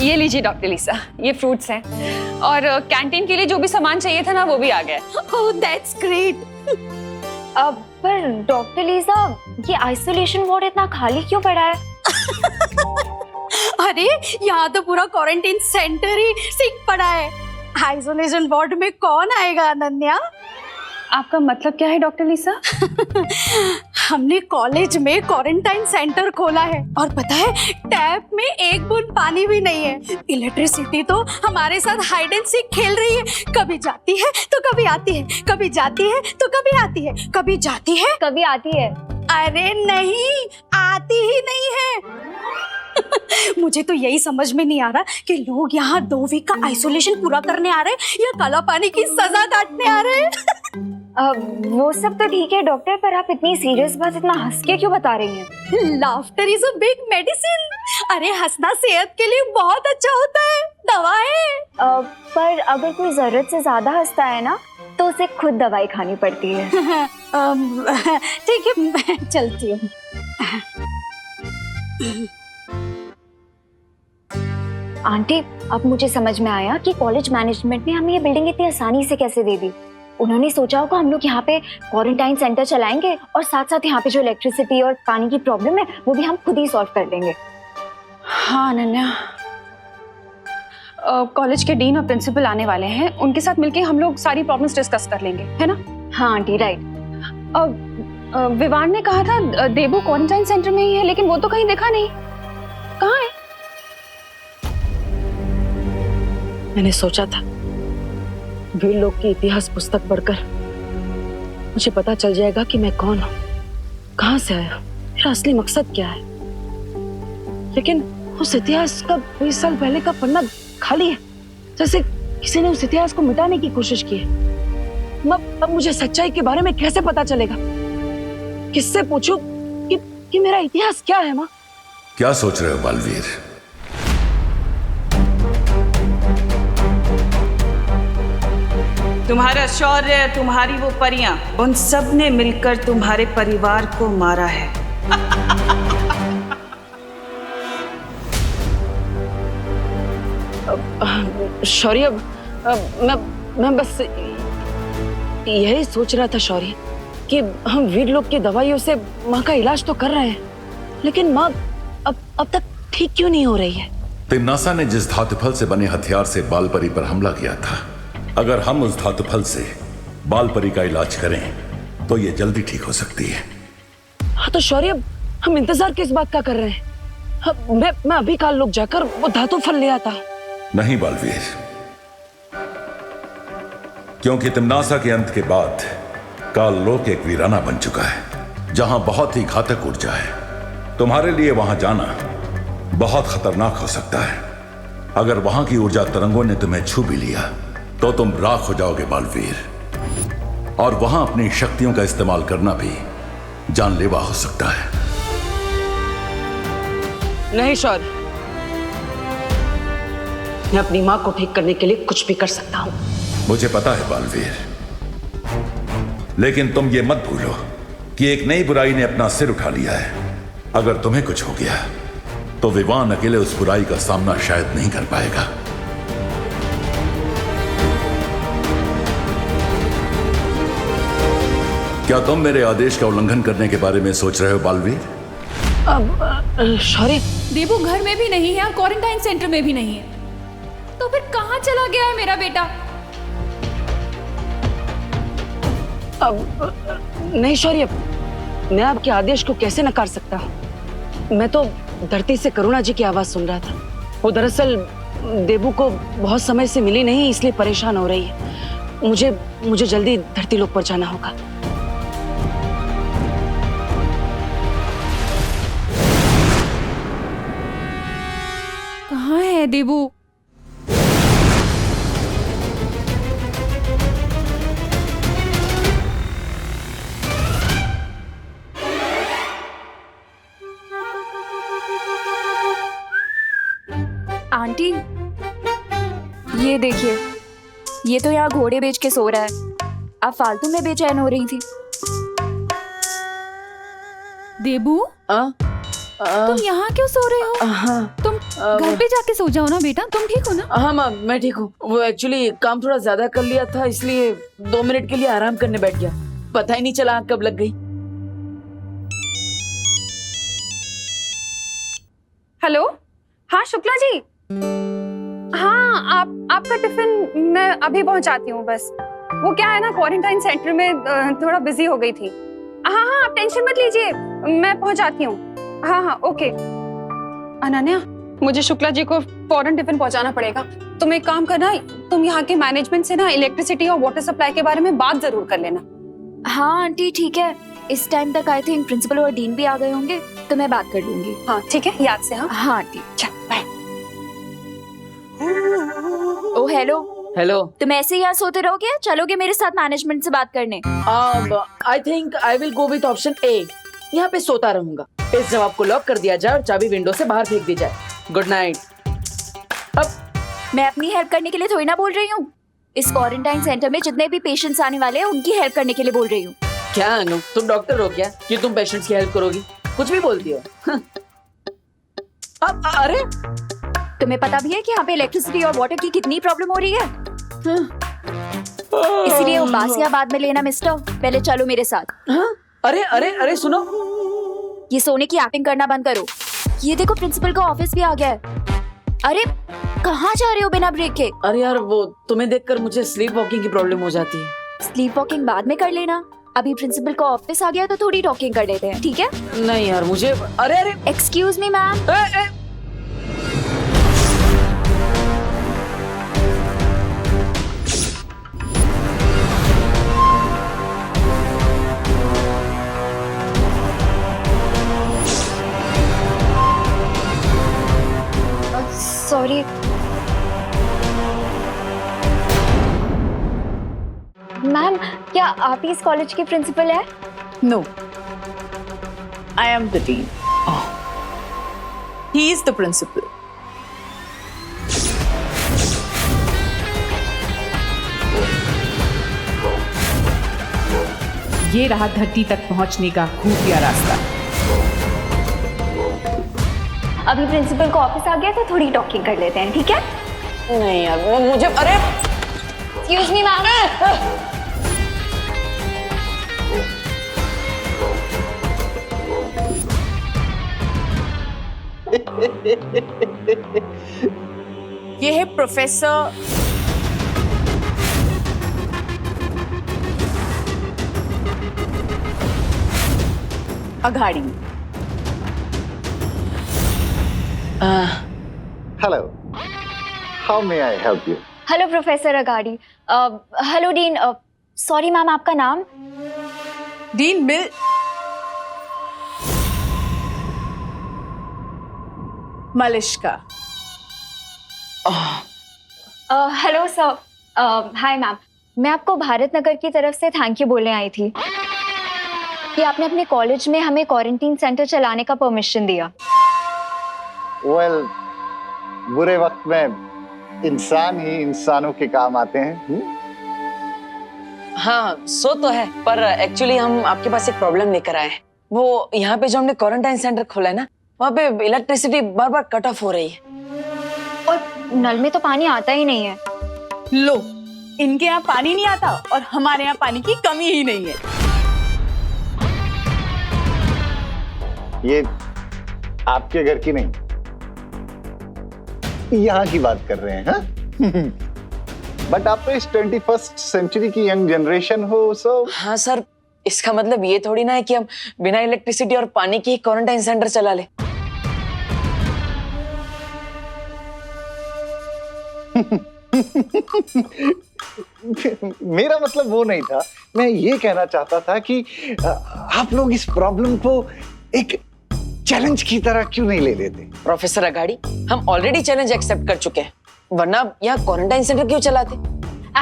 ये लीजिए डॉक्टर लीसा, ये फ्रूट्स हैं और कैंटीन के लिए जो भी सामान चाहिए था ना वो भी आ गया। Oh that's great. पर डॉक्टर लीसा, ये आइसोलेशन वार्ड इतना खाली क्यों पड़ा है? अरे यहाँ तो पूरा क्वारंटाइन सेंटर ही सिक पड़ा है। आइसोलेशन वार्ड में कौन आएगा अनन्या? आपका मतलब क्या है डॉक्टर लीसा? हमने कॉलेज में क्वारंटाइन सेंटर खोला है और पता है टैप में एक बूंद पानी भी नहीं है। इलेक्ट्रिसिटी तो हमारे साथ हाइड एंड सीक खेल रही है, कभी जाती है तो कभी आती है, कभी जाती है तो कभी आती है, कभी जाती है कभी आती है। अरे नहीं, आती ही नहीं है। मुझे तो यही समझ में नहीं आ रहा कि लोग यहाँ 2 वीक का आइसोलेशन पूरा करने आ रहे हैं या काला पानी की सजा काटने आ रहे हैं। वो सब तो ठीक है डॉक्टर, पर आप इतनी सीरियस बात इतना हंस के क्यों बता रही हैं? Laughter is a big medicine. अरे हंसना सेहत के लिए बहुत अच्छा होता है, दवा है। पर अगर कोई जरूरत से ज्यादा हंसता है ना तो उसे खुद दवाई खानी पड़ती है। ठीक है, मैं चलती हूँ। आंटी, अब मुझे समझ में आया कि कॉलेज मैनेजमेंट ने हमें ये बिल्डिंग इतनी आसानी से कैसे दे दी। उन्होंने सोचा होगा हम लोग यहाँ पे क्वारंटाइन सेंटर चलाएंगे और साथ साथ यहाँ पे जो इलेक्ट्रिसिटी और पानी की प्रॉब्लम है वो भी हम खुद ही सॉल्व कर लेंगे। हाँ अनन्या, कॉलेज के डीन और प्रिंसिपल आने वाले हैं, उनके साथ मिलके हम लोग सारी प्रॉब्लम्स डिस्कस कर लेंगे, है ना? हाँ आंटी, राइट। विवान ने कहा था देबू क्वारंटाइन सेंटर में ही है, लेकिन वो तो कहीं दिखा नहीं। कहाँ है? मैंने सोचा था वीर लोग की इतिहास पुस्तक पढ़कर मुझे पता चल जाएगा कि मैं कौन हूँ, कहाँ से आया, मेरा असली मकसद क्या है। लेकिन उस इतिहास का 20 साल पहले का पन्ना खाली है, जैसे किसी ने उस इतिहास को मिटाने की कोशिश की है। अब मुझे सच्चाई के बारे में कैसे पता चलेगा? किससे पूछूं कि मेरा इतिहास क्या है? माँ, क्या सोच रहे हो बालवीर? तुम्हारा शौर्य, तुम्हारी वो परियां, उन सब ने मिलकर तुम्हारे परिवार को मारा है। शौर्य, मैं बस यही सोच रहा था शौर्य कि हम वीर लोग की दवाइयों से माँ का इलाज तो कर रहे हैं, लेकिन माँ अब तक ठीक क्यों नहीं हो रही है? तिम्नासा ने जिस धातुफल से बने हथियार से बालपरी पर हमला किया था, अगर हम उस धातुफल से बालपरी का इलाज करें तो ये जल्दी ठीक हो सकती है। हाँ तो शौर्य, हम इंतजार किस बात का कर रहे हैं? मैं अभी काल लोग जाकर वो धातु फल ले आता। नहीं बालवीर, क्योंकि तिम्नासा के अंत के बाद काल लोक एक वीराना बन चुका है जहां बहुत ही घातक ऊर्जा है। तुम्हारे लिए वहां जाना बहुत खतरनाक हो सकता है। अगर वहां की ऊर्जा तरंगों ने तुम्हें छू भी लिया तो तुम राख हो जाओगे बालवीर, और वहां अपनी शक्तियों का इस्तेमाल करना भी जानलेवा हो सकता है। नहीं शौर्य, मैं अपनी माँ को ठीक करने के लिए कुछ भी कर सकता हूँ। मुझे पता है बालवीर, लेकिन तुम ये मत भूलो कि एक नई बुराई ने अपना सिर उठा लिया है। अगर तुम्हें कुछ हो गया तो विवान अकेले उस बुराई का सामना शायद नहीं कर पाएगा। क्या तुम मेरे आदेश का उल्लंघन करने के बारे में सोच रहे हो बालवीर? अब शौर्य, देबू घर में भी नहीं है और क्वारंटाइन सेंटर में भी नहीं है, तो फिर कहाँ चला गया है मेरा बेटा? अब नहीं शौर्य, मैं आपके आदेश को कैसे नकार सकता हूँ? मैं तो धरती से करुणा जी की आवाज सुन रहा था। वो दरअसल देबू को बहुत समय से मिली नहीं, इसलिए परेशान हो रही है। मुझे जल्दी धरती लोक पर जाना होगा। कहाँ है देबू? आंटी, ये देखिए, ये तो यहाँ घोड़े बेच के सो रहा है। आप फालतू में बेचैन हो रही थी। देबू, तुम यहाँ क्यों सो रहे हो? हाँ तुम घर पे जाके सो जाओ ना बेटा। तुम ठीक हो ना? हाँ माँ, मैं ठीक हूँ। वो एक्चुअली काम थोड़ा ज्यादा कर लिया था, इसलिए 2 मिनट के लिए आराम करने बैठ गया। पता ही नहीं चला आँख कब लग गई। हेलो, हाँ शुक्ला जी। हाँ, आपका टिफिन मैं अभी पहुंचाती हूँ। बस वो क्या है ना, क्वारंटाइन सेंटर में थोड़ा बिजी हो गई थी। हाँ हाँ, आप टेंशन मत लीजिए, मैं पहुंचाती हूँ। हाँ हाँ, ओके। अनन्या, मुझे शुक्ला जी को फौरन टिफिन पहुंचाना पड़ेगा। तुम एक काम करना, तुम यहाँ के मैनेजमेंट से ना इलेक्ट्रिसिटी और वाटर सप्लाई के बारे में बात जरूर कर लेना। हाँ आंटी ठीक है, इस टाइम तक आई थिंक प्रिंसिपल और डीन भी आ गए होंगे, तो मैं बात कर लूंगी। हाँ ठीक है, याद से। हाँ हाँ आंटी। चल बाय। ओ हेलो, हेलो। तुम ऐसे ही यहाँ सोते रहोगे या चलोगे मेरे साथ मैनेजमेंट से बात करने? I think I will go with option A. यहाँ पे सोता रहूंगा। इस जवाब को लॉक कर दिया जाए और चाबी विंडो से बाहर फेंक दी जाए। Good night. अब मैं अपनी हेल्प करने के लिए थोड़ी ना बोल रही हूँ। इस क्वारंटाइन सेंटर में जितने भी पेशेंट्स आने वाले हैं उनकी हेल्प करने के लिए बोल रही हूँ। क्या अनु, तुम डॉक्टर हो क्या कि तुम पेशेंट्स की हेल्प करोगी? कुछ भी बोलती हो। अब अरे तुम्हें पता भी है कि यहाँ पे इलेक्ट्रिसिटी और वाटर की कितनी प्रॉब्लम हो रही है? इसीलिए उबासियां बाद में लेना मिस्टर, पहले चलो मेरे साथ। हाँ? अरे अरे अरे सुनो, ये सोने की एक्टिंग करना बंद करो। ये देखो प्रिंसिपल का ऑफिस भी आ गया है। अरे कहाँ जा रहे हो बिना ब्रेक के? अरे यार वो तुम्हें देखकर मुझे स्लीप वॉकिंग की प्रॉब्लम हो जाती है। स्लीप वॉकिंग बाद में कर लेना, अभी प्रिंसिपल का ऑफिस आ गया तो थोड़ी टॉकिंग कर लेते हैं, ठीक है? नहीं यार मुझे, अरे अरे excuse me ma'am. Sorry ma'am, क्या आप ही इस कॉलेज की प्रिंसिपल है? No, I am the dean. He is the principal. ये रहा धरती तक पहुंचने का खुफिया रास्ता। अभी प्रिंसिपल का ऑफिस आ गया तो थोड़ी टॉकिंग कर लेते हैं, ठीक है? नहीं यार वो मुझे, अरे एक्सक्यूज मी मैम। ये है professor Aghadi. Hello. How may I help you? Hello professor Agadi. Hello dean. Sorry ma'am, आपका नाम? डीन मिल Malishka. Hello sir. Hi ma'am, मैं आपको भारत नगर की तरफ से थैंक यू बोलने आई थी कि आपने अपने कॉलेज में हमें क्वारंटीन सेंटर चलाने का परमिशन दिया। Well, बुरे वक्त में इंसान ही इंसानों के काम आते हैं। हाँ सो तो है, पर एक्चुअली हम आपके पास एक प्रॉब्लम लेकर आए हैं। वो यहाँ पे जो हमने क्वारंटाइन सेंटर खोला है ना, वहाँ पे इलेक्ट्रिसिटी बार बार कट ऑफ हो रही है। और नल में तो पानी आता ही नहीं है। लो, इनके यहाँ पानी नहीं आता और हमारे यहाँ पानी की कमी ही नहीं है। ये आपके घर की नहीं, यहाँ की बात कर रहे हैं। हाँ? बट आप तो इस 21st सेंचुरी की यंग जनरेशन हो, सो हाँ सर, इसका मतलब ये थोड़ी ना है कि हम बिना इलेक्ट्रिसिटी और पानी के क्वारंटाइन सेंटर चला ले। मेरा मतलब वो नहीं था। मैं ये कहना चाहता था कि आप लोग इस प्रॉब्लम को एक चैलेंज की तरह क्यों नहीं ले लेते? प्रोफेसर अगाड़ी, हम ऑलरेडी चैलेंज एक्सेप्ट कर चुके हैं, वरना यहाँ क्वारंटाइन सेंटर क्यों चलाते?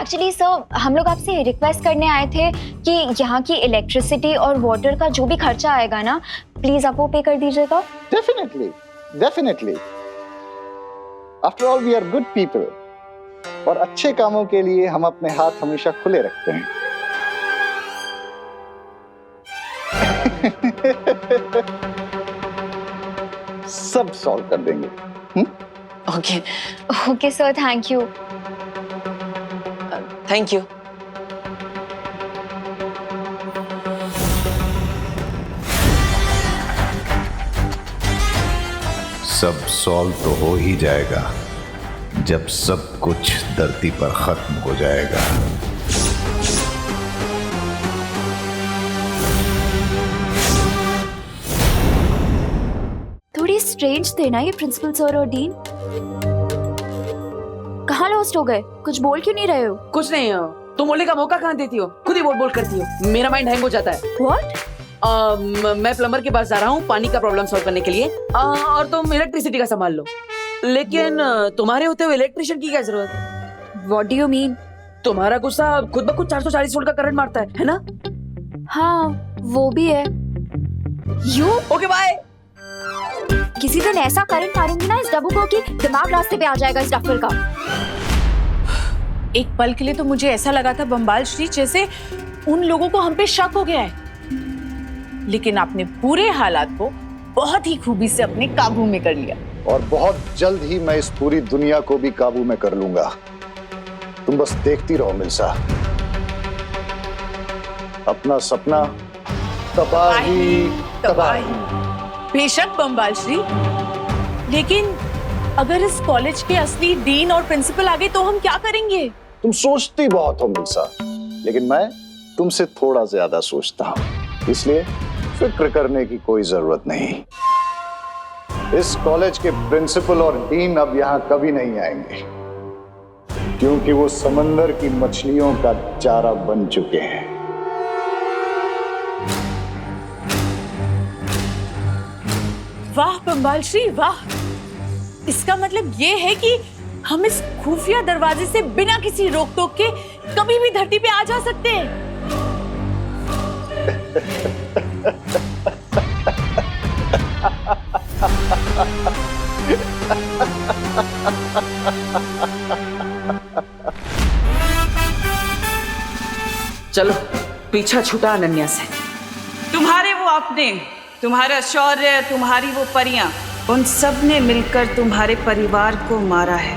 एक्चुअली सर, हम लोग आपसे रिक्वेस्ट करने आए थे कि यहाँ की इलेक्ट्रिसिटी और वाटर का जो भी खर्चा आएगा ना, प्लीज आप वो पे कर दीजिएगा। Definitely, definitely. After all we are good people, और अच्छे कामों के लिए हम अपने हाथ हमेशा खुले रखते हैं। सब सॉल्व कर देंगे। Okay okay sir, thank you. Thank you. सब सॉल्व तो हो ही जाएगा जब सब कुछ धरती पर खत्म हो जाएगा। थोड़ी स्ट्रेंज थे ना ये प्रिंसिपल सर और डीन। कहाँ लॉस्ट हो गए? कुछ बोल क्यों नहीं रहे हो? कुछ नहीं हो, तुम बोलने का मौका कहाँ देती हो? खुद ही बोल बोल करती हो, मेरा माइंड हैंग हो जाता है। What? मैं प्लम्बर के पास जा रहा हूँ पानी का प्रॉब्लम सॉल्व करने के लिए, और तुम इलेक्ट्रिसिटी का संभाल लो। लेकिन तुम्हारे होते हुए इलेक्ट्रिशियन की क्या जरूरत है? What do you mean? तुम्हारा गुस्सा खुद ब खुद 440 वोल्ट का करंट मारता है ना? हाँ वो भी है। You okay bye. किसी दिन ऐसा करंट मारूंगी ना इस डब्बू को कि दिमाग रास्ते पे आ जाएगा इस डफर का। एक पल के लिए तो मुझे ऐसा लगा था बम्बाल श्री जैसे उन लोगों को हम पे शक हो गया है, लेकिन आपने पूरे हालात को बहुत ही खूबी से अपने काबू में कर लिया। और बहुत जल्द ही मैं इस पूरी दुनिया को भी काबू में कर लूंगा। तुम बस देखती रहो मिल्सा। अपना सपना तबाही तबाही। बेशक बम्बाल श्री, लेकिन अगर इस कॉलेज के असली डीन और प्रिंसिपल आ गए तो हम क्या करेंगे? तुम सोचती बहुत हो मिल्सा, लेकिन मैं तुमसे थोड़ा ज्यादा सोचता हूँ, इसलिए फिक्र करने की कोई जरूरत नहीं। इस कॉलेज के प्रिंसिपल और डीन अब यहाँ कभी नहीं आएंगे, क्योंकि वो समंदर की मछलियों का चारा बन चुके हैं। वाह बम्बाल श्री वाह, इसका मतलब ये है कि हम इस खुफिया दरवाजे से बिना किसी रोक टोक के कभी भी धरती पे आ जा सकते हैं। चलो पीछा छूटा अनन्या से। तुम्हारे वो अपने, तुम्हारा शौर्य, तुम्हारी वो परियां, उन सब ने मिलकर तुम्हारे परिवार को मारा है।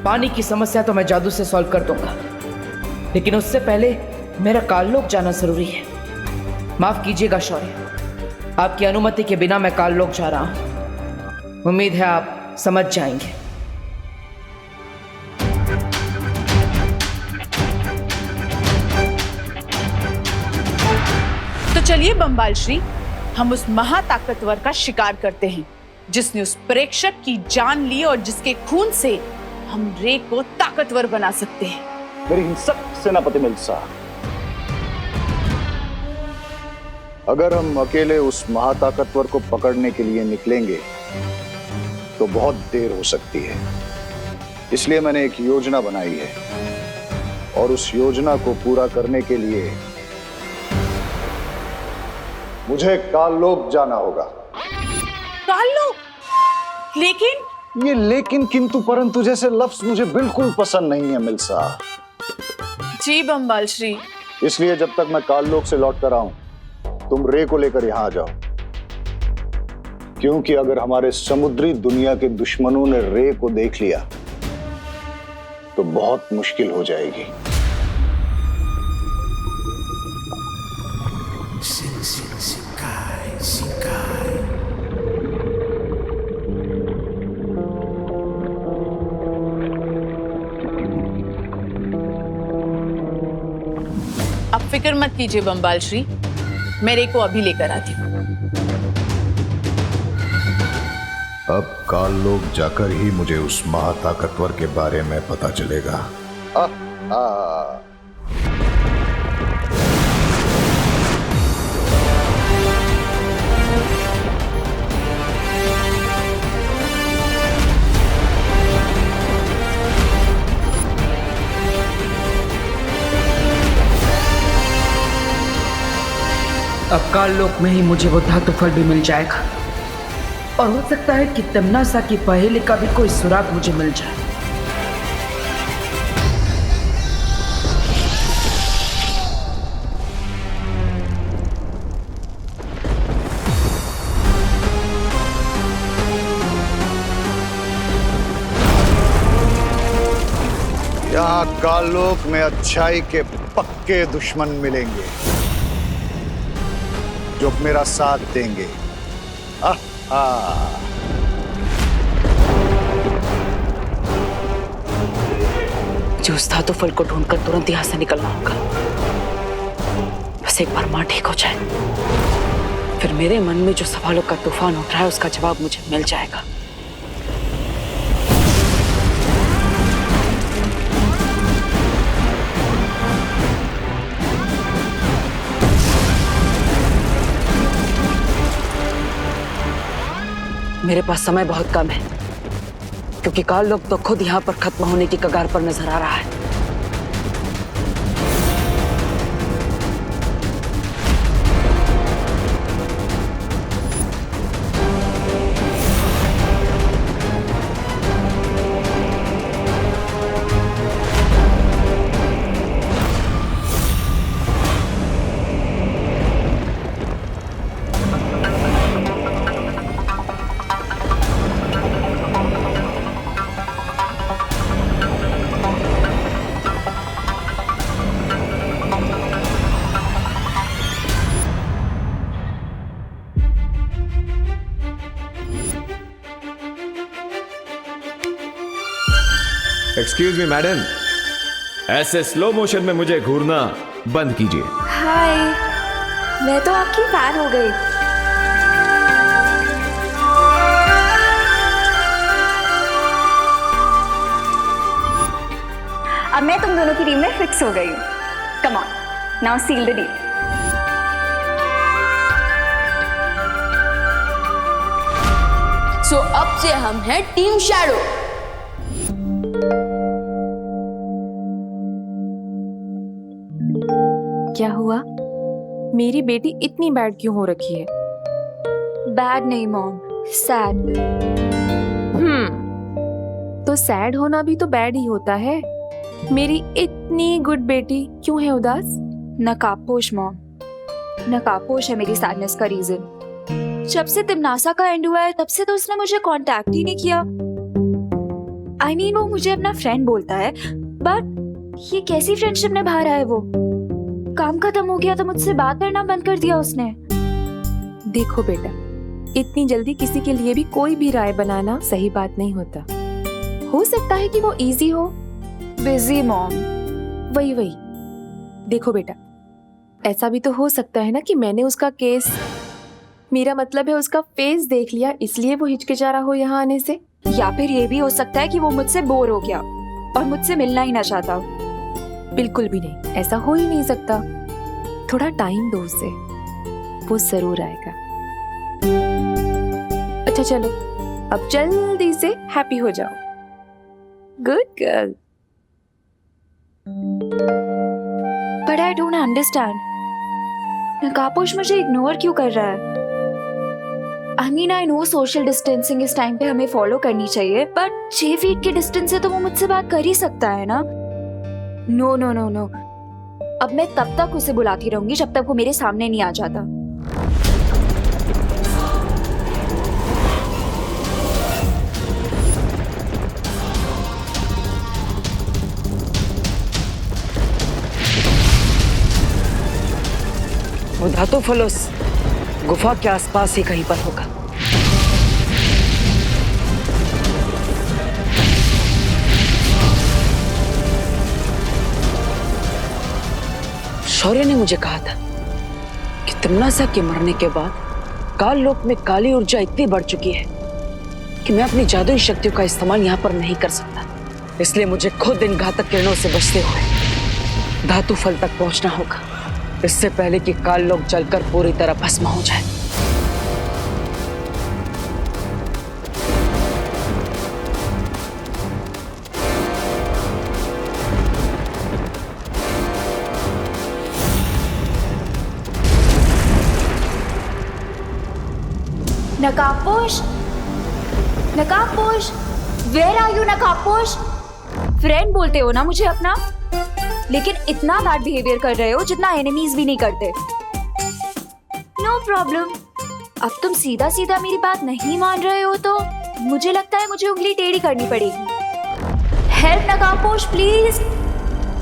पानी की समस्या तो मैं जादू से सॉल्व कर दूंगा, लेकिन उससे पहले मेरा काललोक जाना जरूरी है। माफ कीजिएगा शौर्य, आपकी अनुमति के बिना मैं काललोक जा रहा हूं। उम्मीद है आप समझ जाएंगे। तो चलिए बम्बाल श्री, हम उस महाताकतवर का शिकार करते हैं जिसने उस प्रेक्षक की जान ली और जिसके खून से हम रे को ताकतवर बना सकते हैं। मेरी हिंसक सेनापति मिल्सा, अगर हम अकेले उस महाताकतवर को पकड़ने के लिए निकलेंगे तो बहुत देर हो सकती है। इसलिए मैंने एक योजना बनाई है, और उस योजना को पूरा करने के लिए मुझे काललोक जाना होगा। काललोक? लेकिन ये लेकिन किंतु परंतु जैसे लफ्ज मुझे बिल्कुल पसंद नहीं है मिल्सा। जी बम्बाल श्री। इसलिए जब तक मैं काललोक से लौट कर आऊं, तुम रे को लेकर यहां आ जाओ, क्योंकि अगर हमारे समुद्री दुनिया के दुश्मनों ने रे को देख लिया तो बहुत मुश्किल हो जाएगी। अब फिक्र मत कीजिए बम्बाल श्री, मैं रे को अभी लेकर आती हूँ। अब काललोक जाकर ही मुझे उस महाताकतवर के बारे में पता चलेगा। अब काललोक में ही मुझे वो धातु फल भी मिल जाएगा, और हो सकता है कि तमन्ना की पहेली का भी कोई सुराग मुझे मिल जाए। यहाँ काललोक में अच्छाई के पक्के दुश्मन मिलेंगे जो मेरा साथ देंगे। जो उस धातु फल को ढूंढकर तुरंत यहाँ से निकलना होगा। बस एक बार माँ ठीक हो जाए, फिर मेरे मन में जो सवालों का तूफान उठ रहा है उसका जवाब मुझे मिल जाएगा। मेरे पास समय बहुत कम है, क्योंकि काल लोग तो खुद यहाँ पर खत्म होने की कगार पर नजर आ रहा है। एक्सक्यूज मी मैडम, ऐसे स्लो मोशन में मुझे घूरना बंद कीजिए। हाय, मैं तो आपकी फैन हो गई। अब मैं तुम दोनों की टीम में फिक्स हो गई हूँ। Come on, now seal the deal. So अब से हम हैं टीम शैडो। क्या हुआ? मेरी बेटी इतनी बैड क्यों हो रखी है? बैड नहीं मॉम, सैड। तो सैड होना भी तो बैड ही होता है। मेरी इतनी गुड बेटी क्यों है उदास? नकाबपोश मॉम, नकाबपोश है मेरी सैडनेस का रीजन। जब से तिमनासा का एंड हुआ है तब से तो उसने मुझे कांटेक्ट ही नहीं किया। I mean, वो मुझे अपना फ्रेंड बोलता है, बट ये कैसी फ्रेंडशिप निभा रहा है वो? काम खत्म हो गया तो मुझसे बात करना बंद कर दिया उसने। देखो बेटा, इतनी जल्दी किसी के लिए भी कोई भी राय बनाना सही बात नहीं होता। हो सकता है कि वो इजी हो। Busy mom. वही देखो बेटा, ऐसा भी तो हो सकता है ना कि मैंने उसका केस, मेरा मतलब है उसका फेस देख लिया, इसलिए वो हिचकिचा रहा हो यहाँ आने से। या फिर ये भी हो सकता है कि वो मुझसे बोर हो गया और मुझसे मिलना ही ना चाहता हो। बिल्कुल भी नहीं, ऐसा हो ही नहीं सकता। थोड़ा टाइम दो उसे, वो जरूर आएगा। अच्छा चलो, अब जल्दी से हैप्पी हो जाओ। Good girl. But I don't understand, नकाबपोश मुझे इग्नोर क्यों कर रहा है? I mean, I know social distancing इस टाइम पे हमें फॉलो करनी चाहिए, बट 6 फीट के डिस्टेंस से तो वो मुझसे बात कर ही सकता है ना? नो नो नो नो, अब मैं तब तक उसे बुलाती रहूंगी जब तक वो मेरे सामने नहीं आ जाता। वो धातु फलस गुफा के आसपास ही कहीं पर होगा। शौर्य ने मुझे कहा था कि तिमनासा के मरने के बाद काल लोक में काली ऊर्जा इतनी बढ़ चुकी है कि मैं अपनी जादुई शक्तियों का इस्तेमाल यहाँ पर नहीं कर सकता। इसलिए मुझे खुद इन घातक किरणों से बचते हुए धातु फल तक पहुंचना होगा, इससे पहले कि काल लोक जलकर पूरी तरह भस्म हो जाए। नकाबपोश, नकाबपोश, वेयर आर यू नकाबपोश? फ्रेंड बोलते हो ना मुझे अपना, लेकिन इतना बैड बिहेवियर कर रहे हो जितना एनिमीज भी नहीं करते। नो प्रॉब्लम, अब तुम सीधा सीधा मेरी बात नहीं मान रहे हो तो मुझे लगता है मुझे उंगली टेढ़ी करनी पड़ेगी। हेल्प नकाबपोश प्लीज।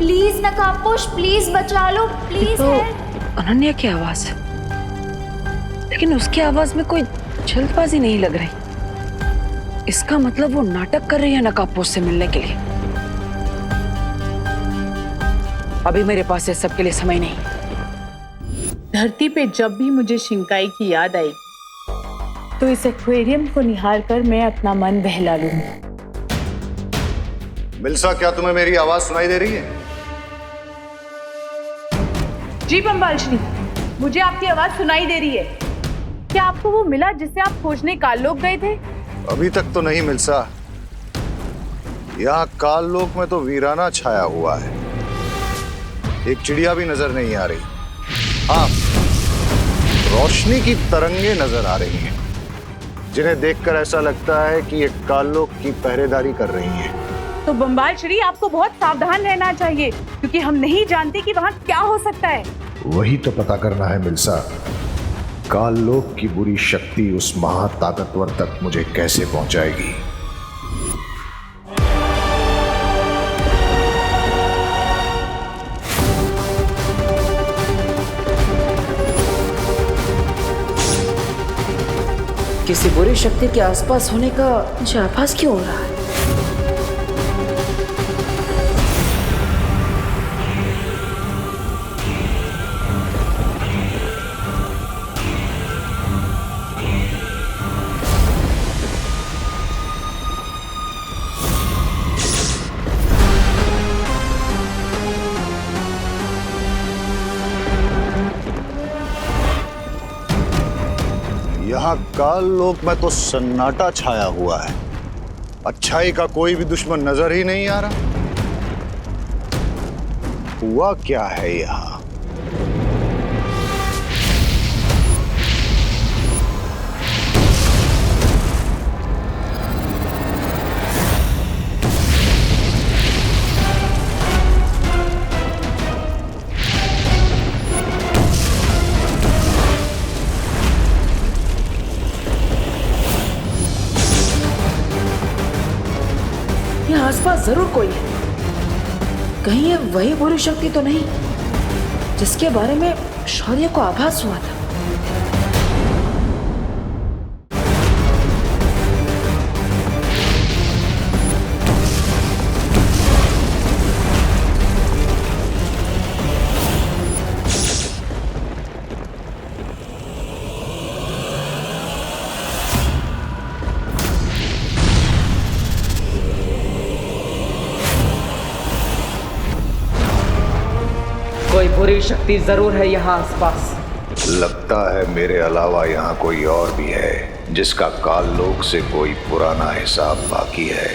प्लीज नकाबपोश, प्लीज बचा लो, प्लीज तो हेल्प। अनन्या की आवाज है, लेकिन उसकी आवाज में कोई जल्दबाजी नहीं लग रही। इसका मतलब वो नाटक कर रही है नकाबपोश से मिलने के लिए। अभी मेरे पास इस सब के लिए समय नहीं। धरती पे जब भी मुझे शिंकाई की याद आई तो इस एक्वेरियम को निहार कर मैं अपना मन बहला लूंगी। मिल्सा, क्या तुम्हें मेरी आवाज सुनाई दे रही है? जी बम्बाल श्री, मुझे आपकी आवाज सुनाई दे रही है। क्या आपको वो मिला जिससे आप खोजने काललोक गए थे? अभी तक तो नहीं मिल्सा। यहाँ काललोक में तो वीराना छाया हुआ है। एक चिड़िया भी नजर नहीं आ रही। हाँ, रोशनी की तरंगे नजर आ रही हैं, जिन्हें देखकर ऐसा लगता है कि ये काललोक की पहरेदारी कर रही हैं। तो बम्बाल श्री, आपको बहुत सावधान रहना चाहिए, क्योंकि हम नहीं जानते कि वहाँ क्या हो सकता है। वही तो पता करना है मिल्सा। काललोक की बुरी शक्ति उस महाताकतवर तक मुझे कैसे पहुंचाएगी। किसी बुरी शक्ति के आसपास होने का मुझे आभास क्यों हो रहा है? यहाँ काललोक में तो सन्नाटा छाया हुआ है। अच्छाई का कोई भी दुश्मन नजर ही नहीं आ रहा। हुआ क्या है यहाँ? यहाँ आसपास जरूर कोई है। कहीं ये वही बुरी शक्ति तो नहीं जिसके बारे में शौर्य को आभास हुआ था? कोई बुरी शक्ति जरूर है यहाँ आसपास। लगता है मेरे अलावा यहाँ कोई और भी है जिसका काललोक से कोई पुराना हिसाब बाकी है।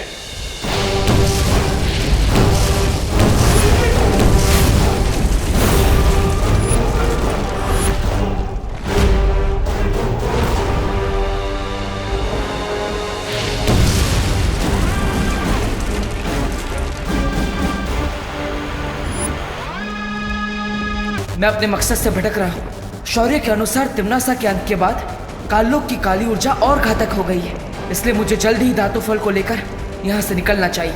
मैं अपने मकसद से भटक रहा हूँ। शौर्य के अनुसार तिम्नासा के अंत के बाद काललोक की काली ऊर्जा और घातक हो गई है, इसलिए मुझे जल्द ही धातु फल को लेकर यहाँ से निकलना चाहिए।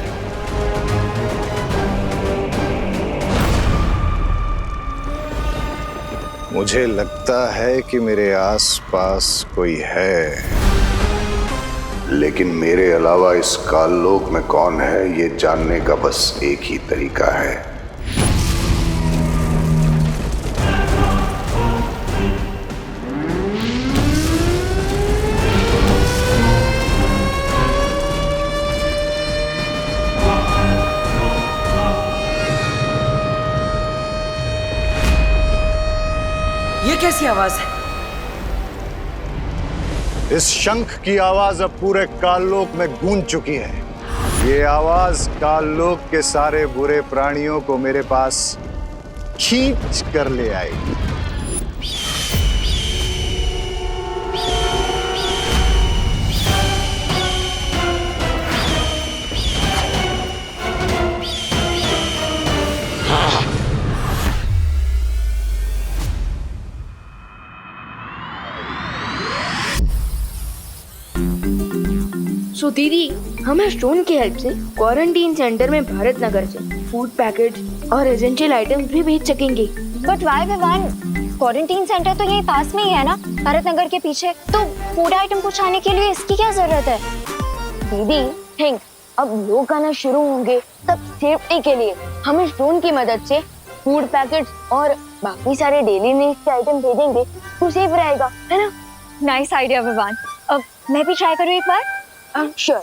मुझे लगता है कि मेरे आसपास कोई है, लेकिन मेरे अलावा इस काललोक में कौन है ये जानने का बस एक ही तरीका है। ये कैसी आवाज है? इस शंख की आवाज अब पूरे काललोक में गूंज चुकी है। ये आवाज काललोक के सारे बुरे प्राणियों को मेरे पास खींच कर ले आएगी। सो दीदी, हमें स्टोन की हेल्प से क्वारंटीन सेंटर में भारत नगर से फूड पैकेट और एसेंशियल आइटम्स भी भेज सकेंगे। But why Vivaan, quarantine center तो यही पास में ही है ना, भारत नगर के पीछे, तो फूड आइटम पहुंचाने के लिए इसकी क्या जरूरत है? दीदी थिंक, अब लोग आना शुरू होंगे तब सेफ्टी के लिए हम इस ड्रोन की मदद से फूड पैकेट्स और बाकी सारे डेली नीड्स के आइटम भेजेंगे तो सेफ रहेगा, है ना? Nice idea Vivaan. अब मैं भी ट्राई करूँ एक बार? श्योर।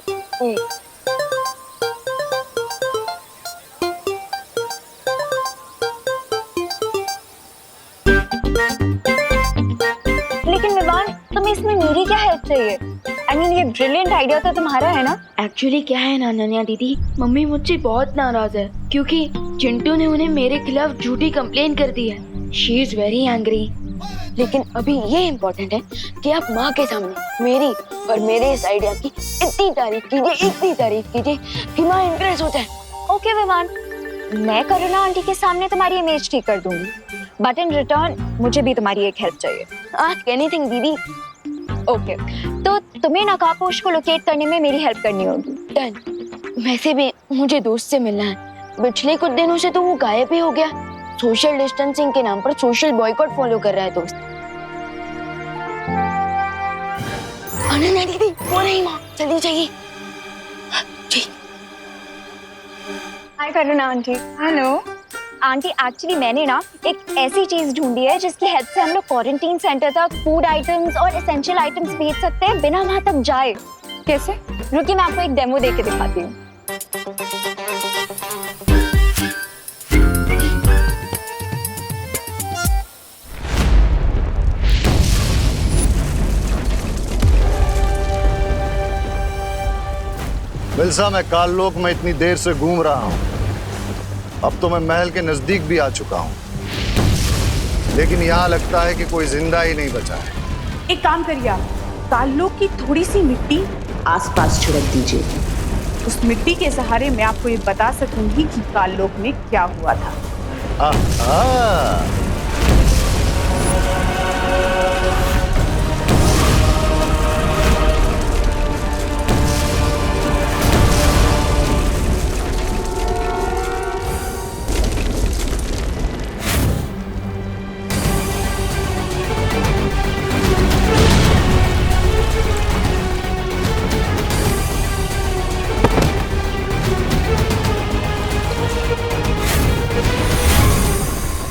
लेकिन विवान, तुम्हें इसमें मेरी क्या हेल्प चाहिए? आई मीन, ये ब्रिलियंट आइडिया तो तुम्हारा है ना? एक्चुअली क्या है ना अनन्या दीदी, मम्मी मुझसे बहुत नाराज है क्योंकि चिंटू ने उन्हें मेरे खिलाफ झूठी कंप्लेन कर दी है। She is very angry. लेकिन अभी ये इम्पोर्टेंट है कि आप माँ के सामने मेरी और मेरे इस आइडिया की इतनी तारीफ कीजिए कि माँ इम्प्रेस हो जाए। ओके विवान, मैं करुणा आंटी के सामने तुम्हारी इमेज ठीक कर दूंगी, बट इन रिटर्न मुझे भी तुम्हारी एक हेल्प चाहिए। आस्क एनीथिंग दीदी। ओके, तो तुम्हें नकाबपोश को लोकेट करने में मेरी हेल्प करनी होगी। डन। वैसे भी मुझे दोस्त से मिलना है, पिछले कुछ दिनों से तो वो गायब ही हो गया। सोशल डिस्टेंसिंग के नाम पर सोशल बॉयकॉट फॉलो कर रहा है दोस्त। अनन्या दीदी, वो नहीं माँ, जल्दी चाहिए। हाय करुणा आंटी। हेलो आंटी, एक्चुअली मैंने ना एक ऐसी चीज ढूंढी है जिसकी हेल्प से हम लोग क्वारंटीन सेंटर तक फूड आइटम्स और एसेंशियल आइटम्स भेज सकते हैं बिना वहां तक जाए। कैसे? रुकिए, मैं आपको एक डेमो देके दिखाती हूँ। मिल्सा, मैं काललोक में इतनी देर से घूम रहा हूं, अब तो मैं महल के नजदीक भी आ चुका हूं, लेकिन यहाँ लगता है कि कोई जिंदा ही नहीं बचा है। एक काम करिए आप, काललोक की थोड़ी सी मिट्टी आसपास छिड़क दीजिए। उस मिट्टी के सहारे मैं आपको ये बता सकूंगी कि काललोक में क्या हुआ था।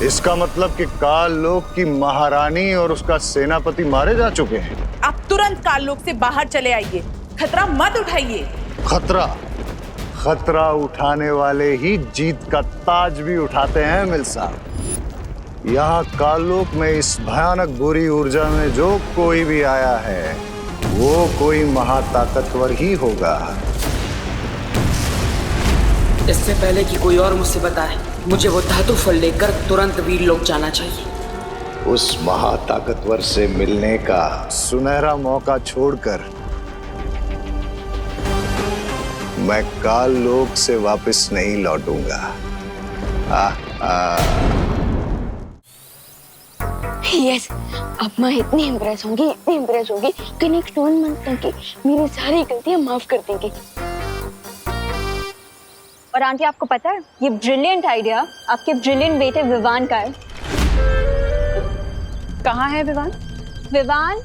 इसका मतलब कि काललोक की महारानी और उसका सेनापति मारे जा चुके हैं। आप तुरंत काललोक से बाहर चले आइए, खतरा मत उठाइए। खतरा उठाने वाले ही जीत का ताज भी उठाते हैं मिल्सा। यहाँ काललोक में इस भयानक बुरी ऊर्जा में जो कोई भी आया है वो कोई महाताकतवर ही होगा। इससे पहले कि कोई और मुझसे बताए, मुझे वो धातु फल लेकर तुरंत वीर लोक जाना चाहिए। उस महाताकतवर से मिलने का सुनहरा मौका छोड़कर मैं काललोक से वापस नहीं लौटूंगा। यस, अब मैं इतनी इम्प्रेस होंगी कि नेक्स्ट 1 मंथ तक की मेरी सारी गलतियां माफ कर देंगी। और आंटी, आपको पता है ये ब्रिलियंट आइडिया आपके ब्रिलियंट बेटे विवान का है। कहाँ है Vivaan? Vivaan,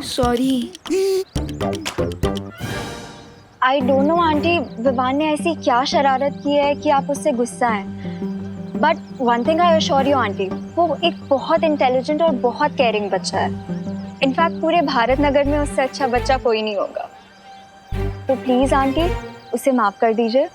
sorry. I don't know aunty, Vivaan ने ऐसी क्या शरारत की है कि आप उससे गुस्सा हैं। But one thing I assure you aunty, वो एक बहुत इंटेलिजेंट और बहुत केयरिंग बच्चा है। इनफैक्ट पूरे भारत नगर में उससे अच्छा बच्चा कोई नहीं होगा। तो प्लीज आंटी, उसे माफ कर दीजिए।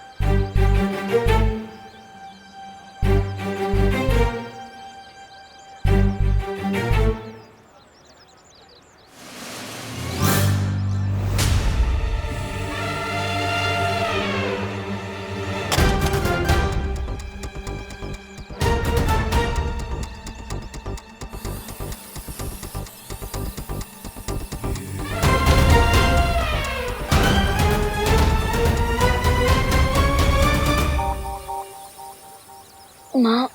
माँ,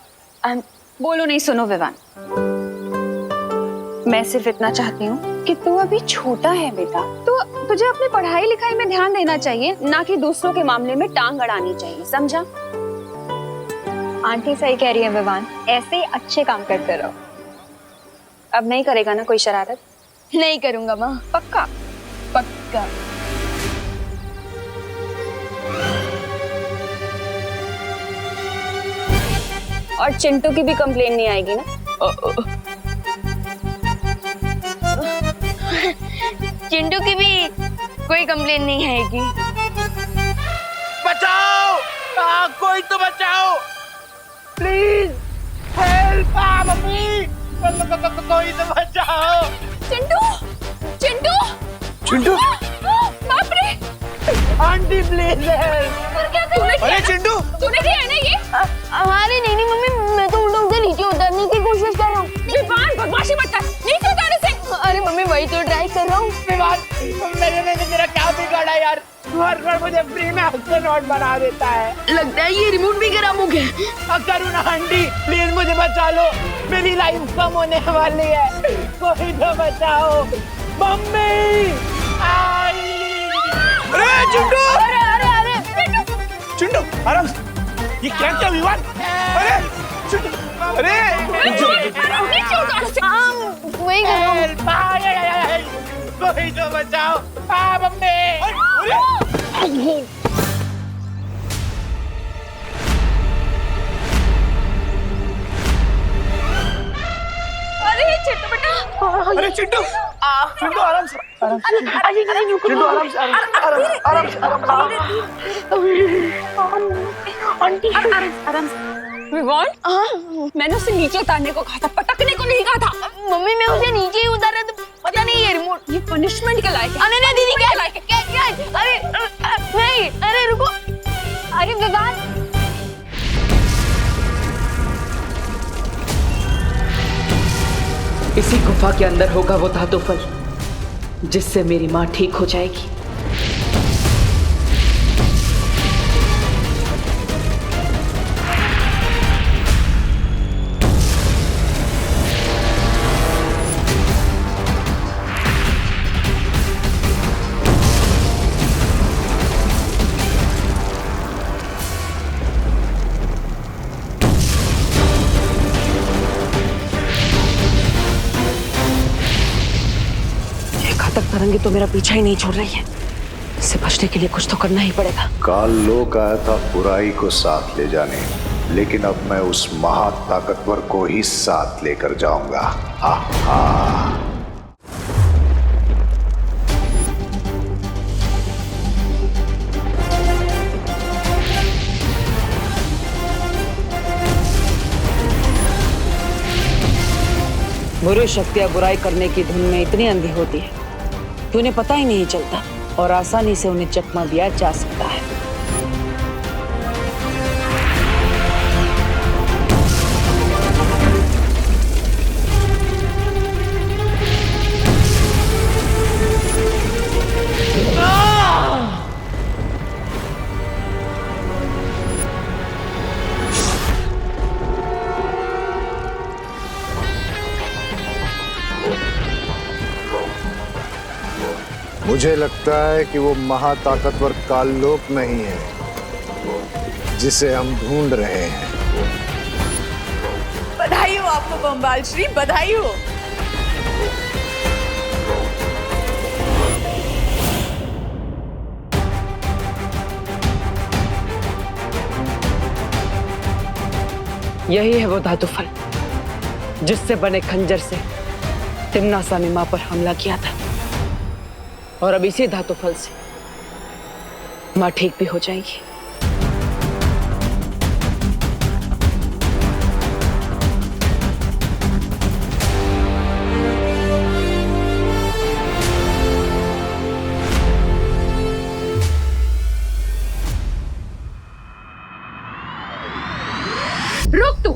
बोलो नहीं। सुनो विवान, मैं सिर्फ इतना चाहती हूँ किट्टू अभी छोटा है बेटा, तो तुझे अपनी पढ़ाई लिखाई में ध्यान देना चाहिए, ना कि दूसरों के मामले में टांग अड़ानी चाहिए, समझा? आंटी सही कह रही है विवान, ऐसे ही अच्छे काम करते रहो। अब नहीं करेगा ना कोई शरारत? नहीं करूंगा माँ, पक्का? पक्का। और चिंटू की भी कंप्लेन नहीं आएगी ना? चिंटू की भी कोई कंप्लेन नहीं आएगी। बचाओ, कोई तो बचाओ, प्लीज हेल्प, मम्मी, कोई तो बचाओ। चिंटू, चिंटू, चिंटू, बाप रे! Aunty please help. अरे चिंटू, तूने किया है ना ये? अरे नहीं मम्मी, मैं तो उल्टा उधर नीचे उतरने की कोशिश कर रहा हूँ। विवान, बदमाशी मत कर, नीचे उतारने से। अरे मम्मी वही तो ट्राई कर रहा हूँ। मैंने तेरा क्या बिगाड़ा यार? हर बार मुझे फ्री में हफ्ते नोट बना देता है। लगता है ये रिमोट भी खराब हो गया। करुणा आंटी प्लीज मुझे बचा लो, मेरी लाइफ कम होने वाली है, कोई तो बचाओ। मम्मी, अरे चिंटू, चिंटू आराम से, ये क्या विवाद? अरे चिंटू, अरे वही कर रहा हूँ। कोई तो बचाओ, मम्मी। अरे चिंटू बेटा, अरे चिंटू, चिंटू आराम से, चिंटू आराम से, आराम से, आराम से। विवान, मैंने उसे नीचे उतारने को कहा था, पटकने को नहीं कहा था। मम्मी मैं उसे नीचे ही उतारा तो पता नहीं ये रिमोट। ये पनिशमेंट के लायक है। अरे नहीं दीदी, क्या लायक है? क्या? अरे नहीं, अरे रुको। अरे विवान, इसी गुफा के अंदर होगा वो धातु फल, जिससे मेरी माँ ठीक हो जाएगी। तरंगे तो मेरा पीछा ही नहीं छोड़ रही है, इससे बचने के लिए कुछ तो करना ही पड़ेगा। काल लोक आया था बुराई को साथ ले जाने, लेकिन अब मैं उस महाताकतवर को ही साथ लेकर जाऊंगा। आहा। बुरी शक्तियां बुराई करने की धुन में इतनी अंधी होती है कि उन्हें पता ही नहीं चलता और आसानी से उन्हें चकमा दिया जा सकता है। मुझे लगता है कि वो महाताकतवर काललोक नहीं है जिसे हम ढूंढ रहे हैं। बधाई हो आपको बम्बाल श्री, बधाई हो। यही है वो धातु फल जिससे बने खंजर से तिम्नासा ने मां पर हमला किया था, और अब इसी धातु फल से मां ठीक भी हो जाएगी। रुक तू।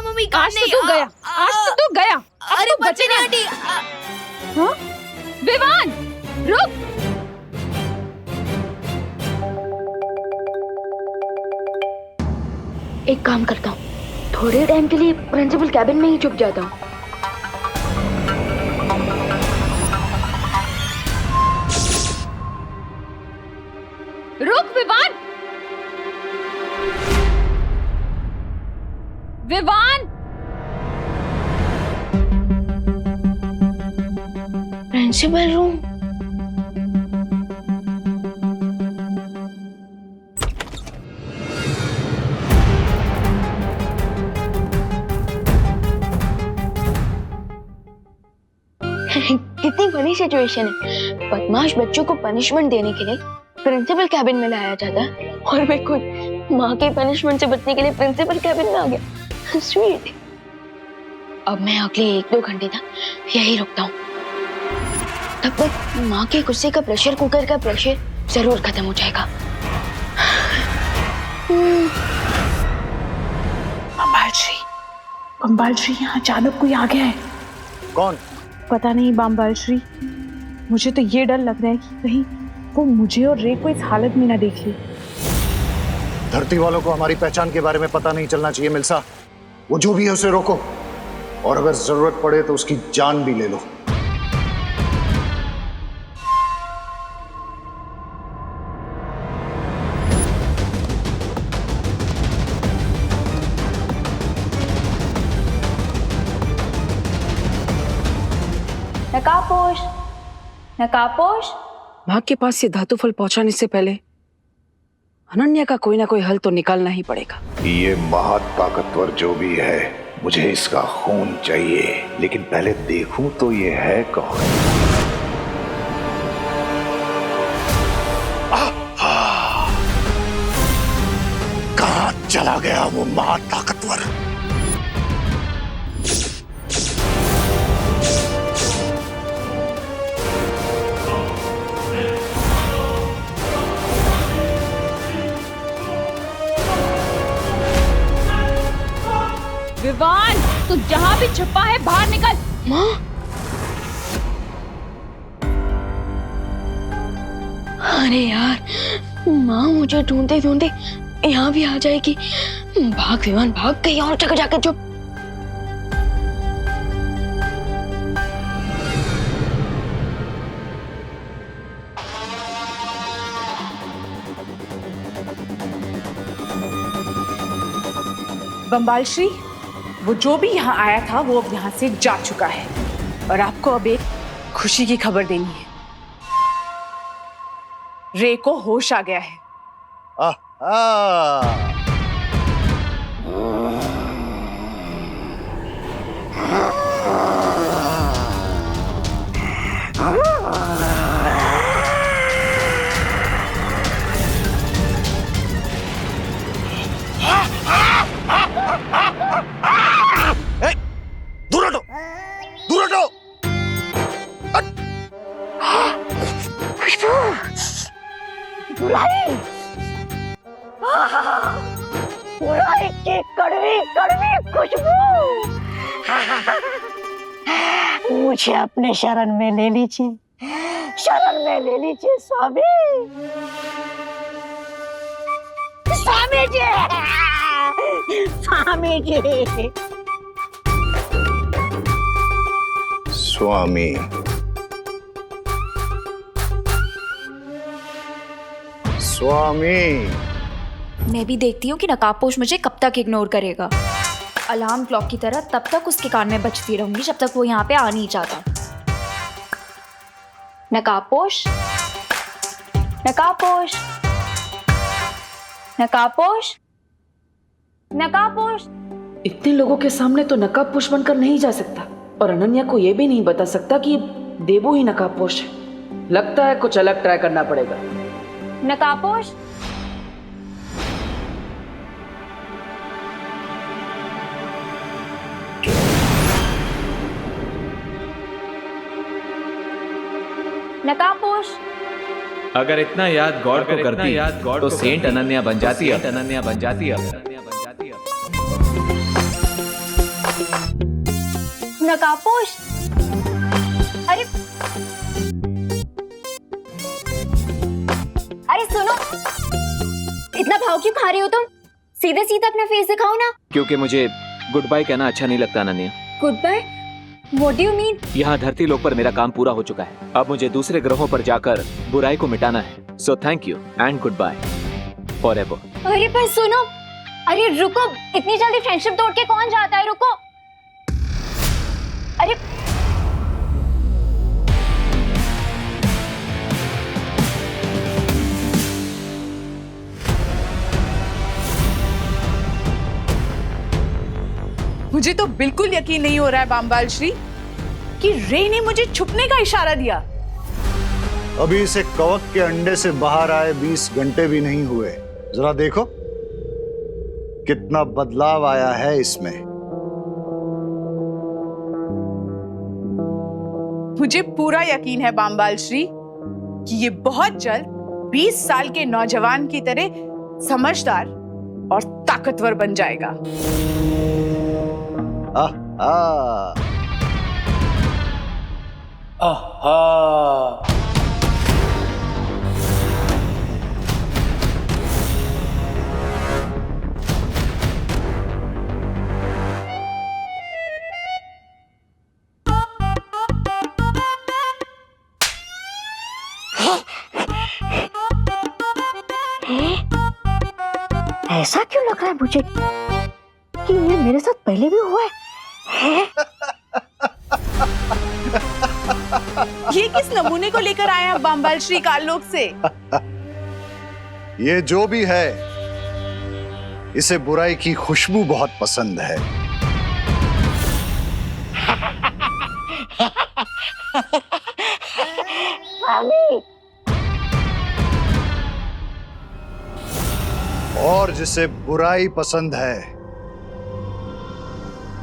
मम्मी आज तो तू गया, आज तो तू गया। अरे बच्चे नहीं आंटी। हाँ? विवान, रुक। एक काम करता हूँ, थोड़े टाइम के लिए प्रिंसिपल कैबिन में ही छुप जाता हूँ। विवान! विवान! Principal room. कितनी बड़ी सिचुएशन है। बदमाश बच्चों को पनिशमेंट देने के लिए प्रिंसिपल कैबिन में लाया जाता है और मैं खुद माँ के पनिशमेंट से बचने के लिए प्रिंसिपल कैबिन में आ गया। स्वीट। अब मैं अगले 1-2 घंटे तक यही रुकता हूँ। तब तक माँ के गुस्से का प्रेशर कुकर का प्रेशर जरूर खत्म हो जाएगा। बम्बाल श्री यहाँ अचानक कोई आ गया है। कौन? पता नहीं बाम्बाल श्री, मुझे तो ये डर लग रहा है कि कहीं वो मुझे और रे को इस हालत में ना देख ले। धरती वालों को हमारी पहचान के बारे में पता नहीं चलना चाहिए मिल्सा। वो जो भी है उसे रोको, और अगर जरूरत पड़े तो उसकी जान भी ले लो। नकाबपोश, नकाबपोश। माँ के पास ये धातु फल पहुंचाने से पहले अनन्या का कोई ना कोई हल तो निकालना ही पड़ेगा। ये महाताकतवर जो भी है, मुझे इसका खून चाहिए, लेकिन पहले देखूं तो ये है कौन। कहाँ चला गया वो महाताकतवर? विवान, तू जहाँ भी छुपा है बाहर निकल। माँ, अरे यार, माँ मुझे ढूंढते ढूंढते यहाँ भी आ जाएगी। भाग विवान भाग, कहीं और जगह जाकर चुप। बम्बाल श्री, वो जो भी यहाँ आया था वो अब यहाँ से जा चुका है, और आपको अब एक खुशी की खबर देनी है। रे को होश आ गया है। दूर हटो, दूर हटो। बुराई की कड़वी कड़वी खुशबू। मुझे अपने शरण में ले लीजिए, शरण में ले लीजिए स्वामी। स्वामी जी, स्वामी जी। स्वामी, स्वामी। मैं भी देखती हूँ कि नकाबपोश मुझे कब तक इग्नोर करेगा। अलार्म क्लॉक की तरह तब तक उसके कान में बजती रहूंगी जब तक वो यहाँ पे आ नहीं जाता। नकाबपोश, नकाबपोश, नकाबपोश, नकाबपोश। इतने लोगों के सामने तो नकाबपोश बनकर नहीं जा सकता, और अनन्या को ये भी नहीं बता सकता कि देवो ही नकाबपोश है। लगता है कुछ अलग ट्राई करना पड़ेगा। नकाबपोश, नकाबपोश। अगर इतना याद गॉड को करती तो सेंट अनन्या बन जाती है। अनन्या बन जाती है। नकाबपोश, अरे अरे सुनो, इतना भाव क्यों खा रहे हो तुम? सीधे सीधे अपना फेस दिखाओ ना। क्योंकि मुझे गुड बाय कहना अच्छा नहीं लगता Ananya. Good bye? What do you mean? यहाँ धरती लोक पर मेरा काम पूरा हो चुका है। अब मुझे दूसरे ग्रहों पर जाकर बुराई को मिटाना है। So thank you and good bye. Forever. अरे पर सुनो, अरे रुको, इतनी जल्दी फ्रेंडशिप तोड़ के कौन जाता है, रुको। अरे मुझे तो बिल्कुल यकीन नहीं हो रहा है बामबाल श्री कि रे ने मुझे छुपने का इशारा दिया। अभी इसे कवक के अंडे से बाहर आए 20 घंटे भी नहीं हुए, जरा देखो कितना बदलाव आया है इसमें। मुझे पूरा यकीन है बामबाल श्री कि ये बहुत जल्द 20 साल के नौजवान की तरह समझदार और ताकतवर बन जाएगा। ऐसा क्यों लग रहा है मुझे कि ये मेरे साथ पहले भी हुआ है? ये किस नमूने को लेकर आए हैं बामबाल श्री काललोक से? ये जो भी है, इसे बुराई की खुशबू बहुत पसंद है। और जिसे बुराई पसंद है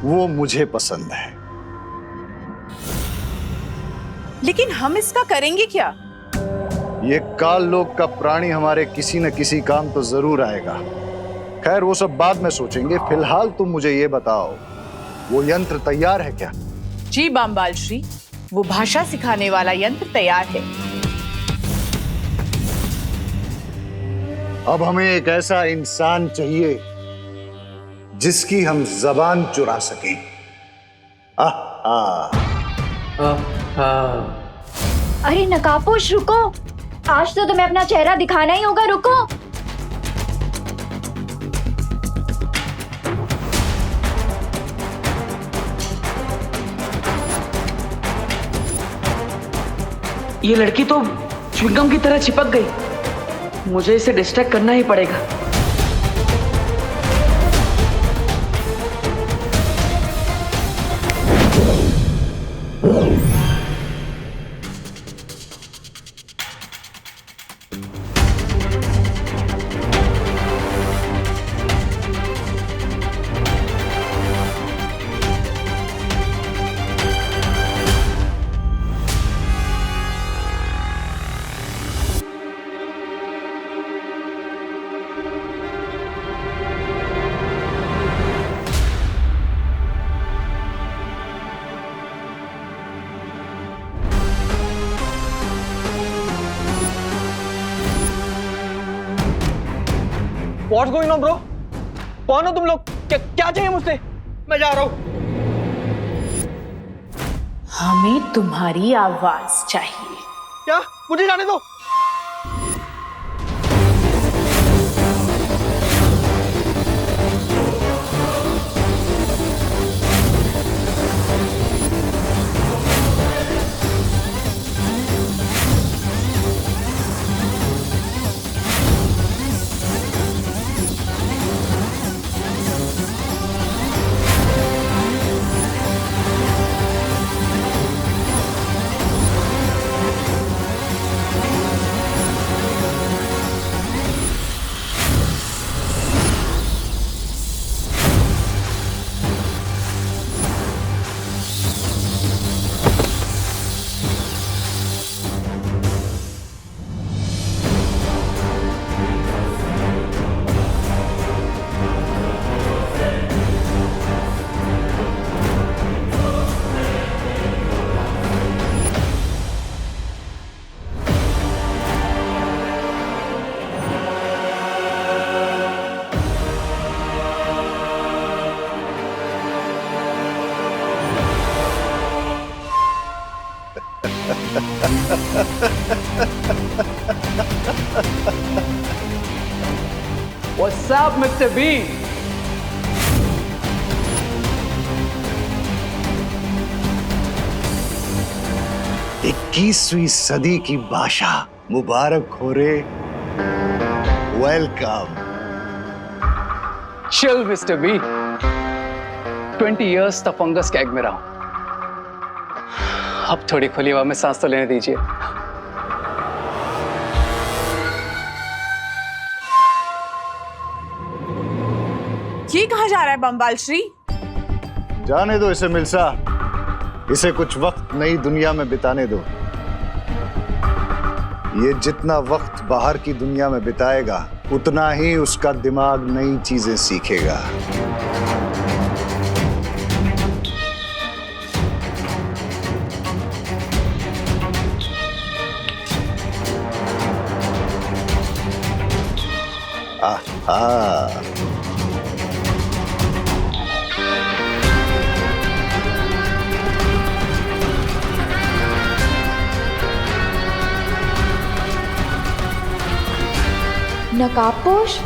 वो मुझे पसंद है। लेकिन हम इसका करेंगे क्या? ये काल लोक का प्राणी हमारे किसी न किसी काम तो जरूर आएगा। खैर वो सब बाद में सोचेंगे, फिलहाल तुम मुझे ये बताओ, वो यंत्र तैयार है क्या? जी बामबाल श्री, वो भाषा सिखाने वाला यंत्र तैयार है। अब हमें एक ऐसा इंसान चाहिए जिसकी हम जबान चुरा सकें। अरे नकाबपोश रुको, आज तो तुम्हें अपना चेहरा दिखाना ही होगा, रुको। ये लड़की तो च्युइंगम की तरह चिपक गई, मुझे इसे डिस्ट्रैक्ट करना ही पड़ेगा। What's going on, bro? कौन हो तुम लोग? क्या चाहिए मुझसे? मैं जा रहा हूं। हमें तुम्हारी आवाज चाहिए। क्या? मुझे जाने दो। up, Mr. Bean? 21वीं सदी की भाषा मुबारक हो रे। Welcome. Chill, Mr. B. 20 years तक फंगस कैग में रहा हूं। अब थोड़ी खुली हवा में सांस तो लेने दीजिए। ये कहाँ जा रहा है बम्बाल श्री? जाने दो इसे मिल्सा, इसे कुछ वक्त नई दुनिया में बिताने दो। ये जितना वक्त बाहर की दुनिया में बिताएगा उतना ही उसका दिमाग नई चीजें सीखेगा। आहा। नकाबपोश